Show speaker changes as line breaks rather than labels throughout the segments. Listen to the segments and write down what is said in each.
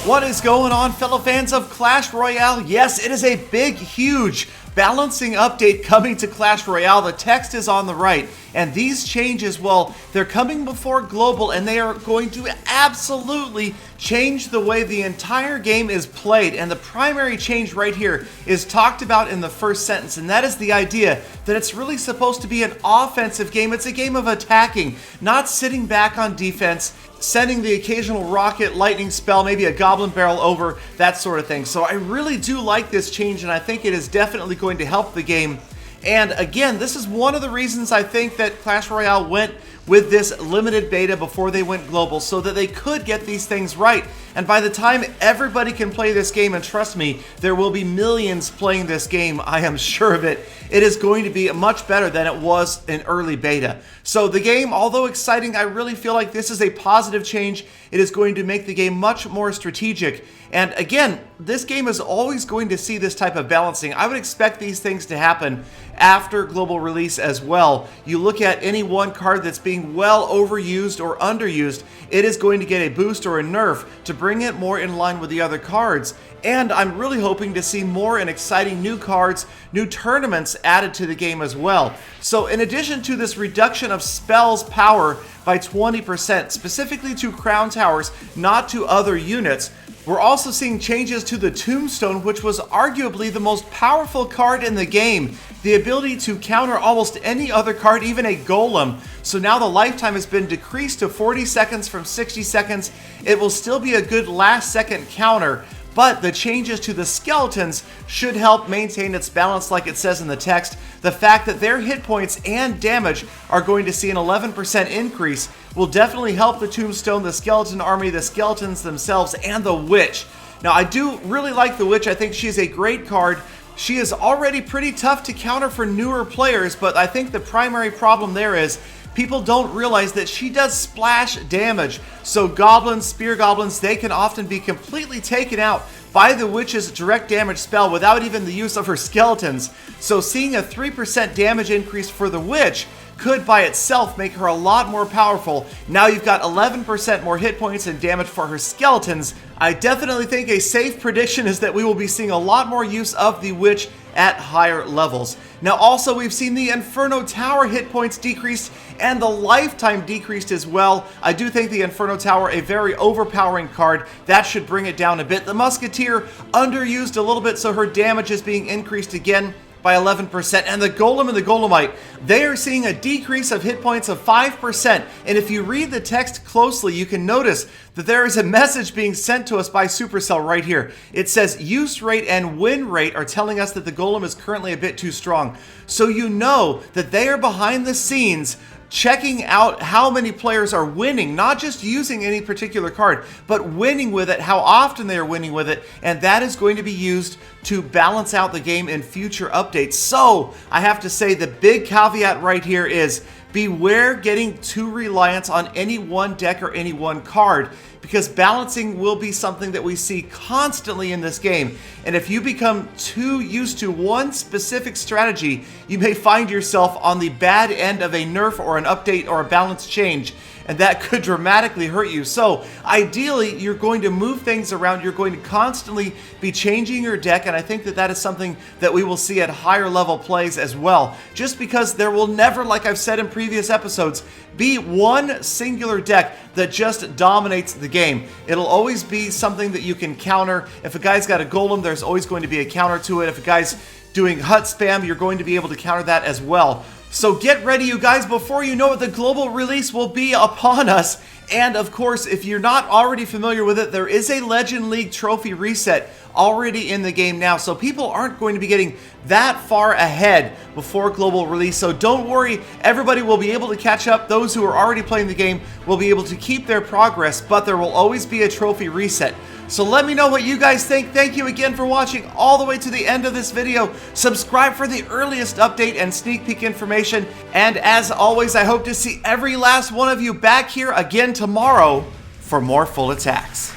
What is going on, fellow fans of Clash Royale? Yes, it is a big, huge balancing update coming to Clash Royale. The text is on the right, and these changes, well, they're coming before Global, and they are going to absolutely change the way the entire game is played. And the primary change right here is talked about in the first sentence, and that is the idea that it's really supposed to be an offensive game. It's a game of attacking, not sitting back on defense, sending the occasional rocket, lightning spell, maybe a goblin barrel over, that sort of thing. So I really do like this change, and I think it is definitely going to help the game. And again, this is one of the reasons I think that Clash Royale went with this limited beta before they went global, so that they could get these things right. And by the time everybody can play this game, and trust me, there will be millions playing this game, I am sure of it, it is going to be much better than it was in early beta. So the game, although exciting, I really feel like this is a positive change. It is going to make the game much more strategic. And again, this game is always going to see this type of balancing. I would expect these things to happen after global release as well. You look at any one card that's being well overused or underused, it is going to get a boost or a nerf to bring it more in line with the other cards. And I'm really hoping to see more and exciting new cards, new tournaments added to the game as well. So in addition to this reduction of spells power by 20%, specifically to crown towers, not to other units, we're also seeing changes to the Tombstone, which was arguably the most powerful card in the game. The ability to counter almost any other card, even a golem. So now the lifetime has been decreased to 40 seconds from 60 seconds. It will still be a good last second counter, but the changes to the skeletons should help maintain its balance like it says in the text. The fact that their hit points and damage are going to see an 11% increase will definitely help the Tombstone, the skeleton army, the skeletons themselves, and the Witch. Now, I do really like the Witch. I think she's a great card. She is already pretty tough to counter for newer players, but I think the primary problem there is people don't realize that she does splash damage. So goblins, spear goblins, they can often be completely taken out by the Witch's direct damage spell without even the use of her skeletons. So seeing a 3% damage increase for the Witch could by itself make her a lot more powerful. Now you've got 11% more hit points and damage for her skeletons. I definitely think a safe prediction is that we will be seeing a lot more use of the Witch at higher levels. Now also we've seen the Inferno Tower hit points decreased and the lifetime decreased as well. I do think the Inferno Tower a very overpowering card. That should bring it down a bit. The Musketeer underused a little bit, so her damage is being increased again by 11%. And the Golem and the Golemite, they are seeing a decrease of hit points of 5%. And if you read the text closely, you can notice that there is a message being sent to us by Supercell right here. It says use rate and win rate are telling us that the Golem is currently a bit too strong. So you know that they are behind the scenes checking out how many players are winning, not just using any particular card, but winning with it, how often they are winning with it, and that is going to be used to balance out the game in future updates. So I have to say the big caveat right here is beware getting too reliant on any one deck or any one card, because balancing will be something that we see constantly in this game. And if you become too used to one specific strategy, you may find yourself on the bad end of a nerf or an update or a balance change, and that could dramatically hurt you. So ideally, you're going to move things around. You're going to constantly be changing your deck, and I think that that is something that we will see at higher level plays as well. Just because there will never, like I've said in previous episodes, be one singular deck that just dominates the game. It'll always be something that you can counter. If a guy's got a golem, there's always going to be a counter to it. If a guy's doing hut spam, you're going to be able to counter that as well. So get ready, you guys, before you know it, the global release will be upon us. And of course, if you're not already familiar with it, there is a Legend League trophy reset already in the game now. So people aren't going to be getting that far ahead before global release. So don't worry, everybody will be able to catch up. Those who are already playing the game will be able to keep their progress, but there will always be a trophy reset. So let me know what you guys think. Thank you again for watching all the way to the end of this video. Subscribe for the earliest update and sneak peek information. And as always, I hope to see every last one of you back here again tomorrow for more full attacks.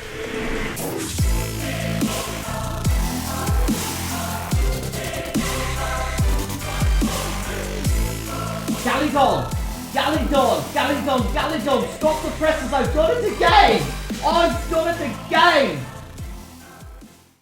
Gallydon, stop the presses, I've done it again! I've done it again!